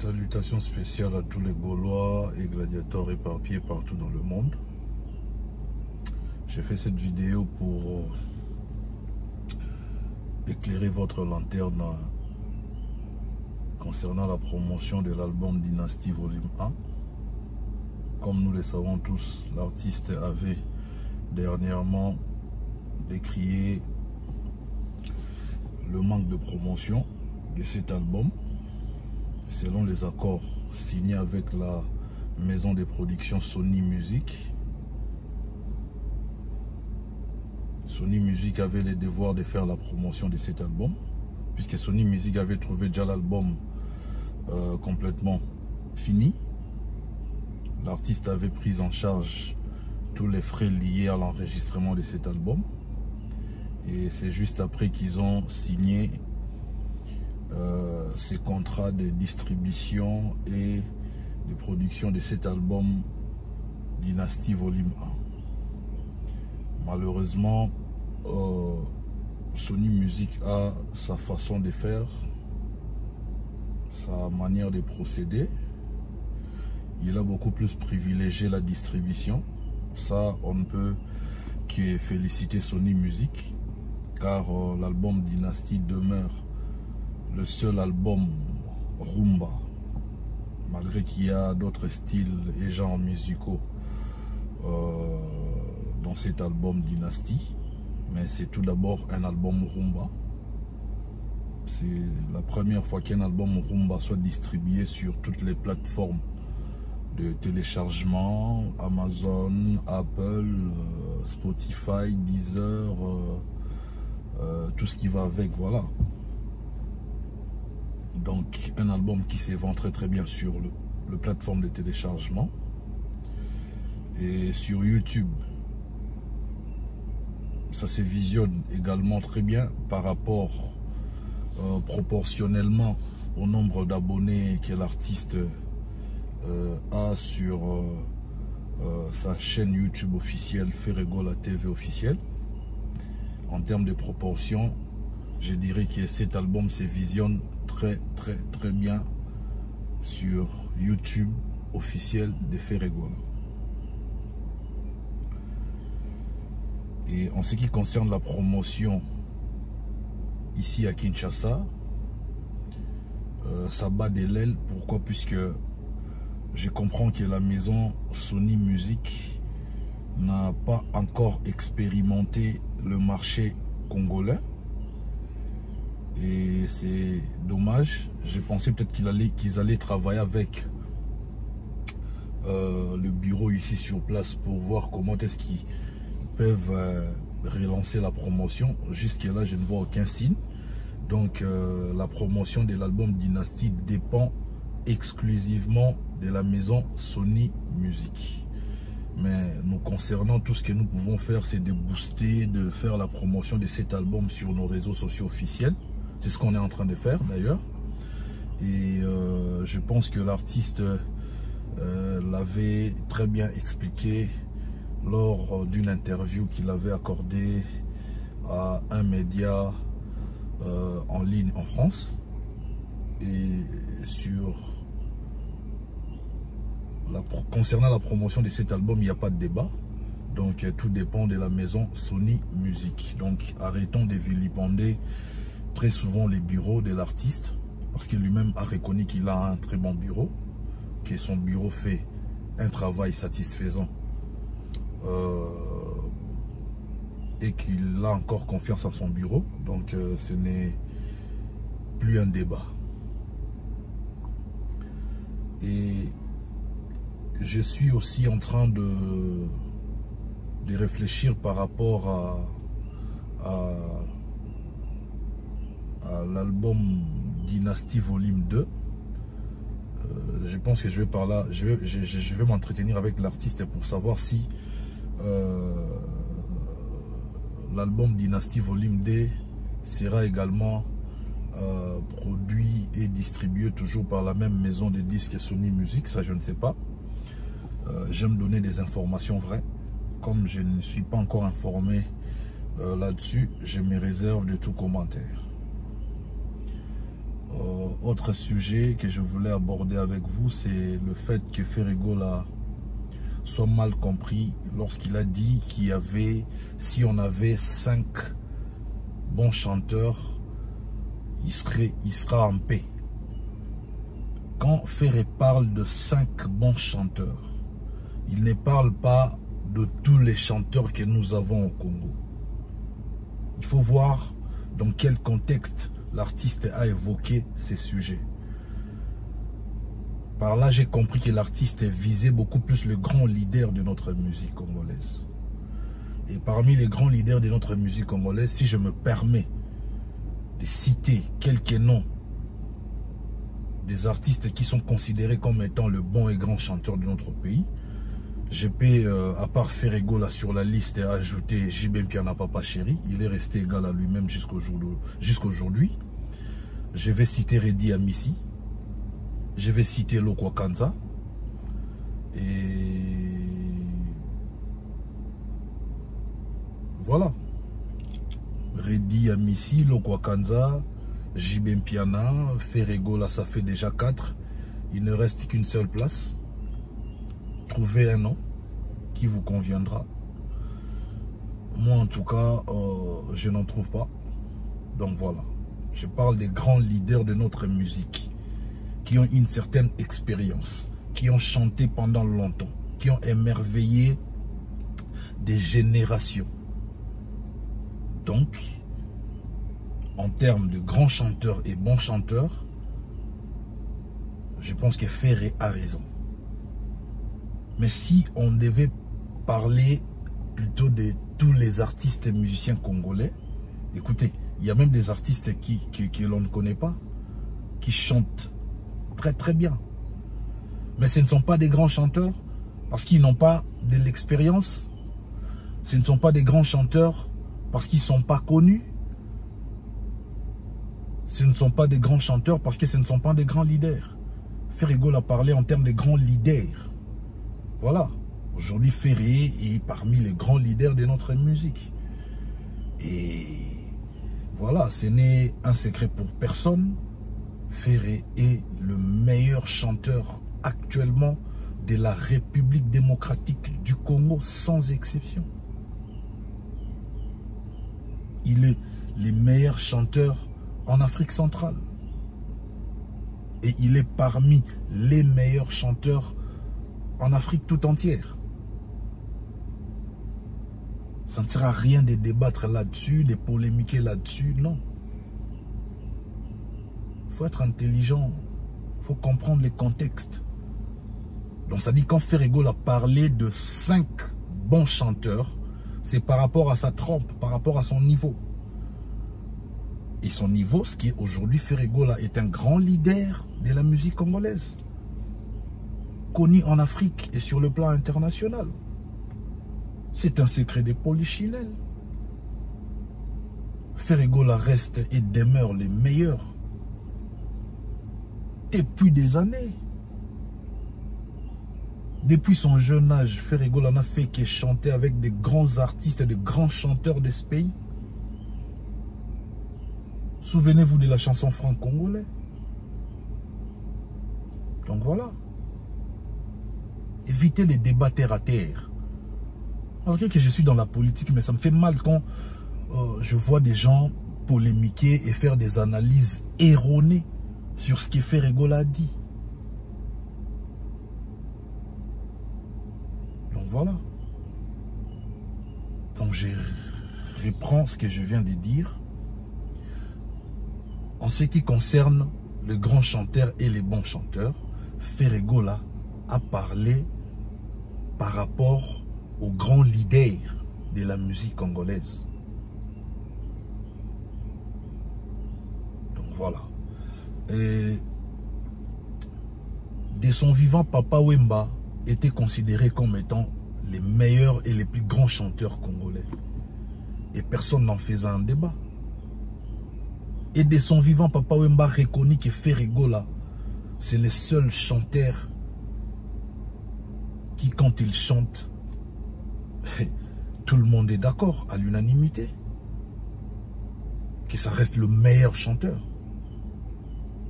Salutations spéciales à tous les Gaulois et gladiateurs éparpillés partout dans le monde. J'ai fait cette vidéo pour éclairer votre lanterne concernant la promotion de l'album Dynasty Volume 1. Comme nous le savons tous, l'artiste avait dernièrement décrié le manque de promotion de cet album selon les accords signés avec la maison de production Sony Music. Sony Music avait le devoir de faire la promotion de cet album, puisque Sony Music avait trouvé déjà l'album complètement fini. L'artiste avait pris en charge tous les frais liés à l'enregistrement de cet album. Et c'est juste après qu'ils ont signé ces contrats de distribution et de production de cet album Dynasty Volume 1. Malheureusement, Sony Music a sa façon de faire, sa manière de procéder. Il a beaucoup plus privilégié la distribution. Ça, on ne peut que féliciter Sony Music, car l'album Dynasty demeure le seul album rumba, malgré qu'il y a d'autres styles et genres musicaux dans cet album Dynasty. Mais c'est tout d'abord un album rumba. C'est la première fois qu'un album rumba soit distribué sur toutes les plateformes de téléchargement, Amazon, Apple, Spotify, Deezer, tout ce qui va avec, voilà. Donc un album qui se vend très bien sur le plateforme de téléchargement et sur YouTube. Ça se visionne également très bien par rapport proportionnellement au nombre d'abonnés que l'artiste a sur sa chaîne YouTube officielle Ferego la TV officielle. En termes de proportion, je dirais que cet album se visionne très bien sur YouTube officiel de Ferego. Et en ce qui concerne la promotion ici à Kinshasa, ça bat de l'aile. Pourquoi? Puisque je comprends que la maison Sony Music n'a pas encore expérimenté le marché congolais. Et c'est dommage. J'ai pensé peut-être qu'ils allaient travailler avec le bureau ici sur place pour voir comment est-ce qu'ils peuvent relancer la promotion. Jusqu'à là, je ne vois aucun signe. Donc la promotion de l'album Dynasty dépend exclusivement de la maison Sony Music. Mais nous concernant, tout ce que nous pouvons faire, c'est de booster, de faire la promotion de cet album sur nos réseaux sociaux officiels. C'est ce qu'on est en train de faire d'ailleurs. Et je pense que l'artiste l'avait très bien expliqué lors d'une interview qu'il avait accordée à un média en ligne en France. Et concernant la promotion de cet album, il n'y a pas de débat. Donc tout dépend de la maison Sony Music. Donc arrêtons de vilipender très souvent les bureaux de l'artiste, parce qu'il lui-même a reconnu qu'il a un très bon bureau, que son bureau fait un travail satisfaisant et qu'il a encore confiance en son bureau. Donc ce n'est plus un débat. Et je suis aussi en train de réfléchir par rapport à l'album Dynasty Volume 2. Je pense que je vais m'entretenir avec l'artiste pour savoir si l'album Dynasty Volume 2 sera également produit et distribué toujours par la même maison de disques Sony Music. Ça, je ne sais pas. J'aime donner des informations vraies. Comme je ne suis pas encore informé là-dessus, je me réserve de tout commentaire. Autre sujet que je voulais aborder avec vous, c'est le fait que Ferregola soit mal compris lorsqu'il a dit qu'il y avait, si on avait 5 bons chanteurs, il sera en paix. Quand Ferré parle de 5 bons chanteurs, il ne parle pas de tous les chanteurs que nous avons au Congo. Il faut voir dans quel contexte l'artiste a évoqué ces sujets. Par là, j'ai compris que l'artiste visait beaucoup plus le grand leader de notre musique congolaise. Et parmi les grands leaders de notre musique congolaise, si je me permets de citer quelques noms des artistes qui sont considérés comme étant le bon et grand chanteur de notre pays, je peux, à part Ferregola sur la liste, ajouter JB Mpiana Papa Chéri. Il est resté égal à lui-même jusqu'aujourd'hui. Je vais citer Redi Amissi. Je vais citer Lokwa Kanza. Et voilà. Redi Amissi, Lokwa Kanza, JB Mpiana, Ferregola, ça fait déjà 4. Il ne reste qu'une seule place. Trouvez un nom qui vous conviendra. Moi, en tout cas, je n'en trouve pas. Donc voilà. Je parle des grands leaders de notre musique qui ont une certaine expérience, qui ont chanté pendant longtemps, qui ont émerveillé des générations. Donc, en termes de grands chanteurs et bons chanteurs, je pense que Ferré a raison. Mais si on devait parler plutôt de tous les artistes et musiciens congolais, écoutez, il y a même des artistes que l'on ne connaît pas, qui chantent très très bien. Mais ce ne sont pas des grands chanteurs, parce qu'ils n'ont pas de l'expérience. Ce ne sont pas des grands chanteurs, parce qu'ils ne sont pas connus. Ce ne sont pas des grands chanteurs, parce que ce ne sont pas des grands leaders. Ferregola a parlé en termes de grands leaders. Voilà, aujourd'hui Ferré est parmi les grands leaders de notre musique. Et voilà, ce n'est un secret pour personne. Ferré est le meilleur chanteur actuellement de la République démocratique du Congo, sans exception. Il est le meilleur chanteur en Afrique centrale. Et il est parmi les meilleurs chanteurs en Afrique tout entière. Ça ne sert à rien de débattre là-dessus, de polémiquer là-dessus, non. Il faut être intelligent, il faut comprendre les contextes. Donc ça dit quand Ferregola a parlé de 5 bons chanteurs, c'est par rapport à sa trempe, par rapport à son niveau. Et son niveau, ce qui est aujourd'hui, Ferregola est un grand leader de la musique congolaise, connu en Afrique et sur le plan international. C'est un secret de Polichinelle. Ferregola reste et demeure les meilleurs depuis des années. Depuis son jeune âge, Ferregola n'a fait que chanter avec des grands artistes et de grands chanteurs de ce pays. Souvenez-vous de la chanson franc-congolais. Donc voilà. Évitez les débats terre à terre. Malgré que je suis dans la politique, mais ça me fait mal quand je vois des gens polémiquer et faire des analyses erronées sur ce que Ferregola a dit. Donc voilà. Donc je reprends ce que je viens de dire. En ce qui concerne le grand chanteur et les bons chanteurs, Ferregola a parlé par rapport aux grands leaders de la musique congolaise. Donc voilà. Et de son vivant, Papa Wemba était considéré comme étant les meilleurs et les plus grands chanteurs congolais. Et personne n'en faisait un débat. Et de son vivant, Papa Wemba reconnaît que Ferregola, c'est le seul chanteur qui, quand il chante, tout le monde est d'accord, à l'unanimité, que ça reste le meilleur chanteur.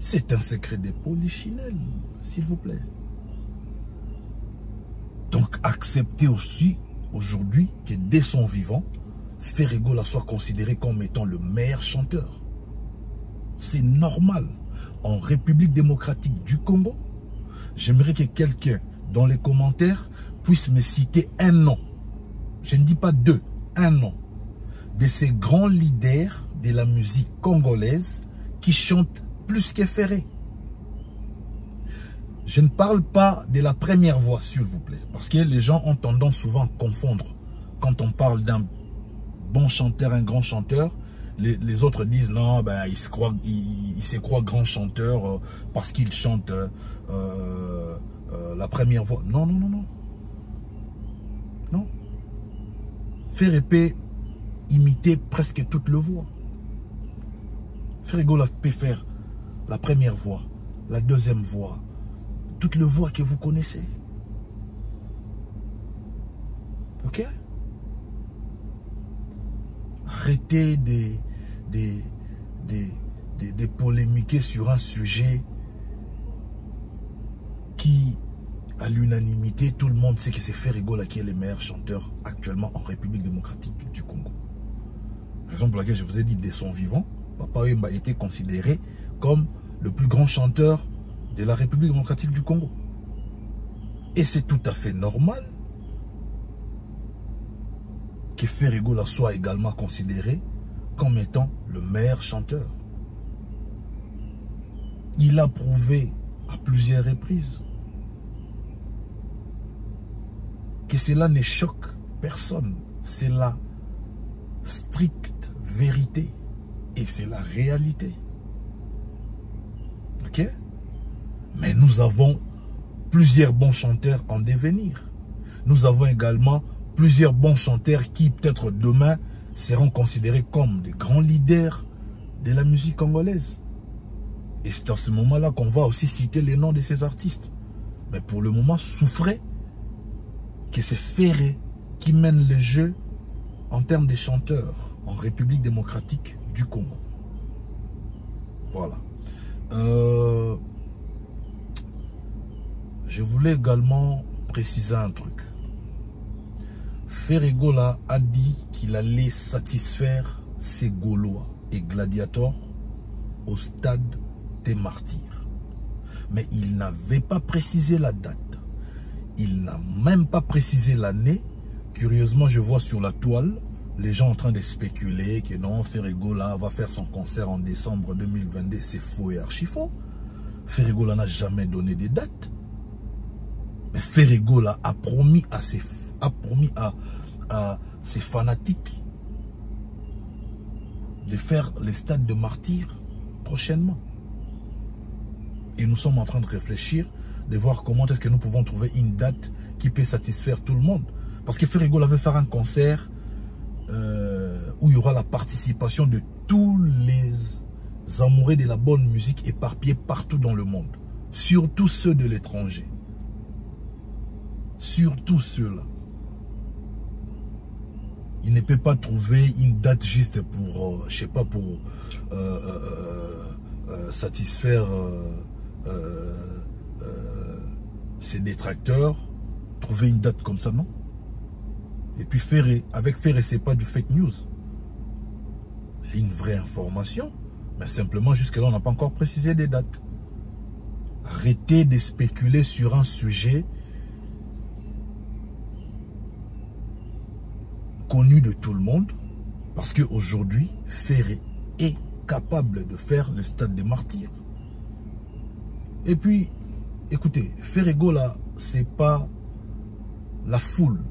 C'est un secret des polichinelles, s'il vous plaît. Donc, acceptez aussi, aujourd'hui, que dès son vivant, Ferregola soit considéré comme étant le meilleur chanteur. C'est normal. En République démocratique du Congo, j'aimerais que quelqu'un, dans les commentaires, puisse me citer un nom. Je ne dis pas deux, un nom. De ces grands leaders de la musique congolaise qui chantent plus que Ferré. Je ne parle pas de la première voix, s'il vous plaît. Parce que les gens ont tendance souvent à confondre. Quand on parle d'un bon chanteur, un grand chanteur, les autres disent non, ben, il se croit grand chanteur parce qu'il chante la première voix. Non, non, non, non. Non. Ferré peut imiter presque toute le voix. Ferregola peut faire la première voix, la deuxième voix, toutes les voix que vous connaissez. Ok? Arrêtez de polémiquer sur un sujet qui, à l'unanimité, tout le monde sait que c'est Ferregola qui est le meilleur chanteur actuellement en République démocratique du Congo. Raison pour laquelle je vous ai dit, dès son vivant, Papa Wemba a été considéré comme le plus grand chanteur de la République démocratique du Congo. Et c'est tout à fait normal que Ferregola soit également considéré comme étant le meilleur chanteur. Il a prouvé à plusieurs reprises que cela ne choque personne. C'est la stricte vérité et c'est la réalité. Ok? Mais nous avons plusieurs bons chanteurs en devenir. Nous avons également plusieurs bons chanteurs qui peut-être demain seront considérés comme des grands leaders de la musique congolaise. Et c'est à ce moment-là qu'on va aussi citer les noms de ces artistes. Mais pour le moment, souffrez que c'est Ferré qui mène le jeu en termes de chanteurs en République démocratique du Congo. Voilà. Je voulais également préciser un truc. Ferregola a dit qu'il allait satisfaire ses Gaulois et gladiateurs au stade des Martyrs. Mais il n'avait pas précisé la date. Il n'a même pas précisé l'année. Curieusement, je vois sur la toile les gens en train de spéculer que non, Ferregola va faire son concert en décembre 2022. C'est faux et archi faux. Ferregola n'a jamais donné de date. Mais Ferregola a promis à ses fanatiques de faire les stades de Martyrs prochainement. Et nous sommes en train de réfléchir, de voir comment est-ce que nous pouvons trouver une date qui peut satisfaire tout le monde. Parce que Ferregola veut faire un concert où il y aura la participation de tous les amoureux de la bonne musique éparpillés partout dans le monde. Surtout ceux de l'étranger. Surtout ceux-là. Il ne peut pas trouver une date juste pour, je sais pas, pour satisfaire ses détracteurs. Trouver une date comme ça, non? Et puis avec Ferré, c'est pas du fake news. C'est une vraie information. Mais simplement, jusque-là, on n'a pas encore précisé des dates. Arrêtez de spéculer sur un sujet connu de tout le monde. Parce qu'aujourd'hui, Ferré est capable de faire le stade des Martyrs. Et puis, écoutez, Ferregola, c'est pas la foule.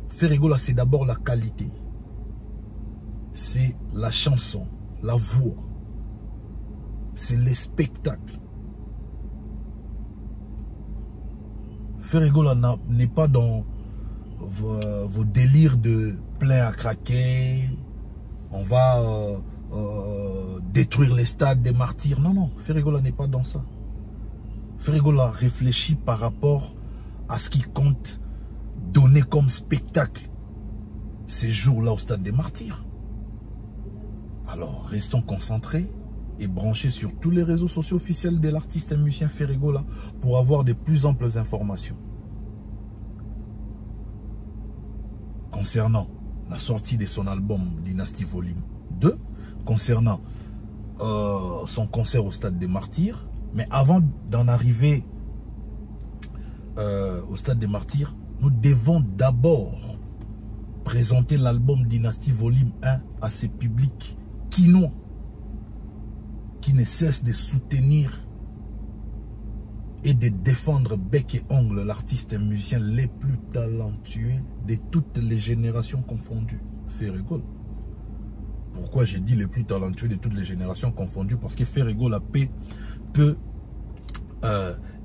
Ferregola, c'est d'abord la qualité. C'est la chanson, la voix. C'est les spectacles. Ferregola n'est pas dans vos délires de plein à craquer. On va détruire les stades des Martyrs. Non, non, Ferregola n'est pas dans ça. Ferregola réfléchit par rapport à ce qu'il compte donner comme spectacle ces jours-là au stade des Martyrs. Alors, restons concentrés, et branchez sur tous les réseaux sociaux officiels de l'artiste et musicien Ferregola pour avoir de plus amples informations. Concernant la sortie de son album Dynastie Volume 2, concernant son concert au Stade des Martyrs, mais avant d'en arriver au Stade des Martyrs, nous devons d'abord présenter l'album Dynastie Volume 1 à ces publics quinois qui ne cessent de soutenir et de défendre bec et ongle l'artiste et musicien les plus talentueux de toutes les générations confondues, Ferregola. Pourquoi j'ai dit les plus talentueux de toutes les générations confondues? Parce que Ferregola peut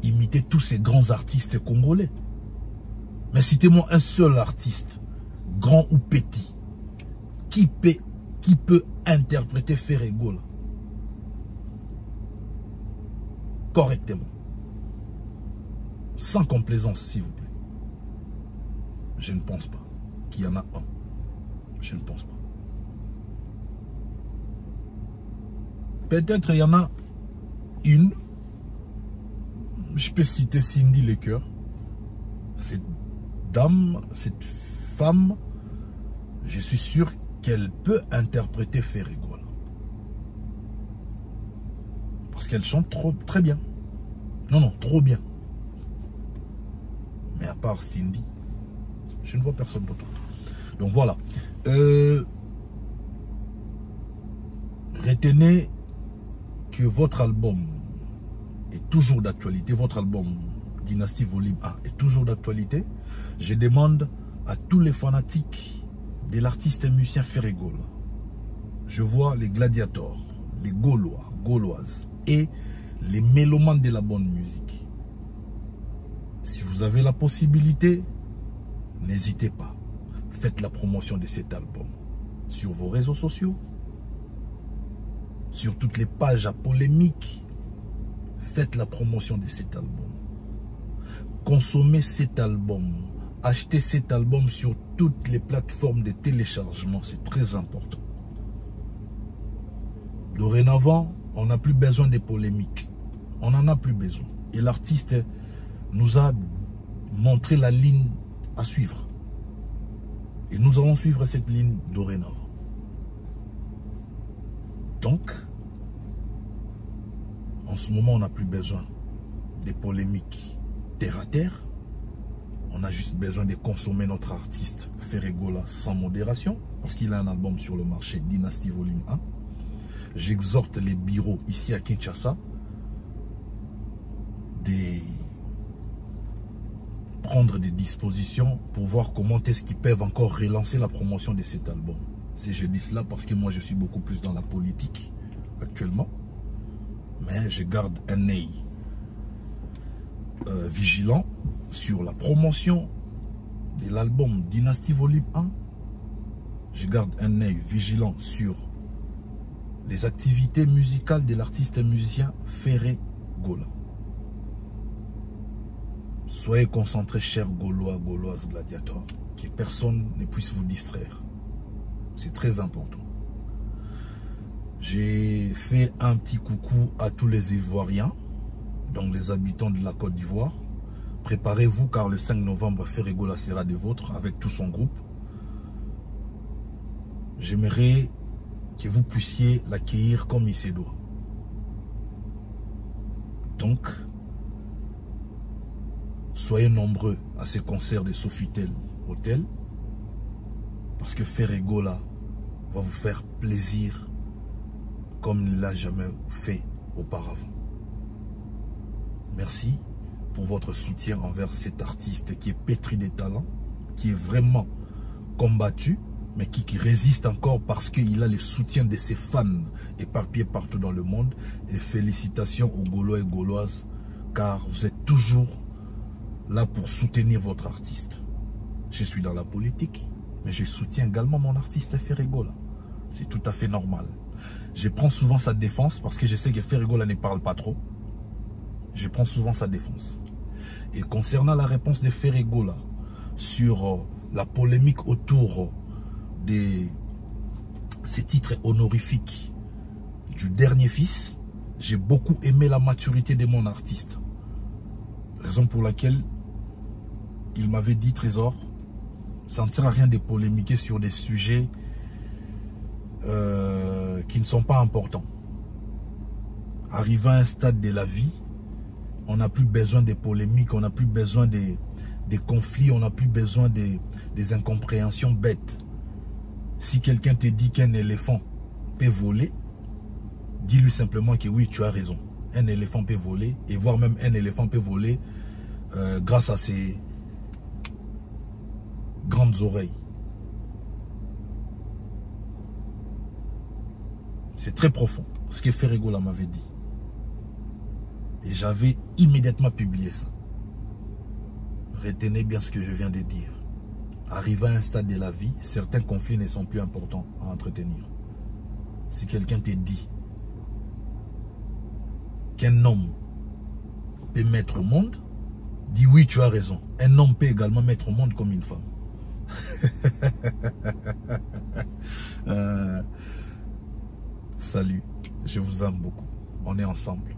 imiter tous ces grands artistes congolais. Mais citez-moi un seul artiste, grand ou petit, qui peut interpréter Ferregola correctement, sans complaisance, s'il vous plaît. Je ne pense pas qu'il y en a un. Je ne pense pas. Peut-être il y en a une. Je peux citer Cindy Lecoeur. Cette dame, cette femme, je suis sûr qu'elle peut interpréter Ferregola. Parce qu'elle chante très bien. Non, trop bien. Mais à part Cindy, je ne vois personne d'autre. Donc voilà. Retenez que votre album est toujours d'actualité. Votre album Dynastie Volume 1 est toujours d'actualité. Je demande à tous les fanatiques de l'artiste et musicien Ferregola. Je vois les gladiateurs, les Gaulois, Gauloises et les mélomanes de la bonne musique. Si vous avez la possibilité, n'hésitez pas. Faites la promotion de cet album sur vos réseaux sociaux, sur toutes les pages à polémique. Faites la promotion de cet album. Consommez cet album. Achetez cet album sur toutes les plateformes de téléchargement. C'est très important. Dorénavant, on n'a plus besoin de polémiques. On n'en a plus besoin. Et l'artiste nous a montré la ligne à suivre. Et nous allons suivre cette ligne dorénavant. Donc, en ce moment, on n'a plus besoin des polémiques terre à terre. On a juste besoin de consommer notre artiste Ferregola sans modération, parce qu'il a un album sur le marché, Dynastie Volume 1. J'exhorte les bureaux ici à Kinshasa de prendre des dispositions pour voir comment est-ce qu'ils peuvent encore relancer la promotion de cet album. Si je dis cela parce que moi je suis beaucoup plus dans la politique actuellement, mais je garde un œil vigilant sur la promotion de l'album Dynastie Volume 1. Je garde un œil vigilant sur les activités musicales de l'artiste et musicien Ferregola. Soyez concentrés, chers Gaulois, Gauloises, gladiateurs, que personne ne puisse vous distraire. C'est très important. J'ai fait un petit coucou à tous les Ivoiriens, donc les habitants de la Côte d'Ivoire. Préparez-vous car le 5 novembre, Ferregola sera des vôtres avec tout son groupe. J'aimerais que vous puissiez l'accueillir comme il se doit. Donc, soyez nombreux à ces concerts de Sofitel Hotel, parce que Ferregola va vous faire plaisir comme il ne l'a jamais fait auparavant. Merci pour votre soutien envers cet artiste qui est pétri de talent, qui est vraiment combattu, mais qui résiste encore parce qu'il a le soutien de ses fans éparpillés partout dans le monde. Et félicitations aux Gaulois et Gauloises, car vous êtes toujours là pour soutenir votre artiste. Je suis dans la politique, mais je soutiens également mon artiste Ferregola. C'est tout à fait normal. Je prends souvent sa défense parce que je sais que Ferregola ne parle pas trop. Je prends souvent sa défense. Et concernant la réponse de Ferregola sur la polémique autour de ces titres honorifiques du dernier fils, j'ai beaucoup aimé la maturité de mon artiste. Raison pour laquelle il m'avait dit, Trésor, ça ne sert à rien de polémiquer sur des sujets qui ne sont pas importants. Arrivé à un stade de la vie, on n'a plus besoin de polémiques, on n'a plus besoin des conflits, on n'a plus besoin des incompréhensions bêtes. Si quelqu'un te dit qu'un éléphant peut voler, dis-lui simplement que oui, tu as raison. Un éléphant peut voler, et voire même un éléphant peut voler grâce à ses grandes oreilles. C'est très profond, ce que Ferregola m'avait dit. Et j'avais immédiatement publié ça. Retenez bien ce que je viens de dire. Arrivé à un stade de la vie, certains conflits ne sont plus importants à entretenir. Si quelqu'un te dit qu'un homme peut mettre au monde, dis oui, tu as raison. Un homme peut également mettre au monde comme une femme. Salut, je vous aime beaucoup. On est ensemble.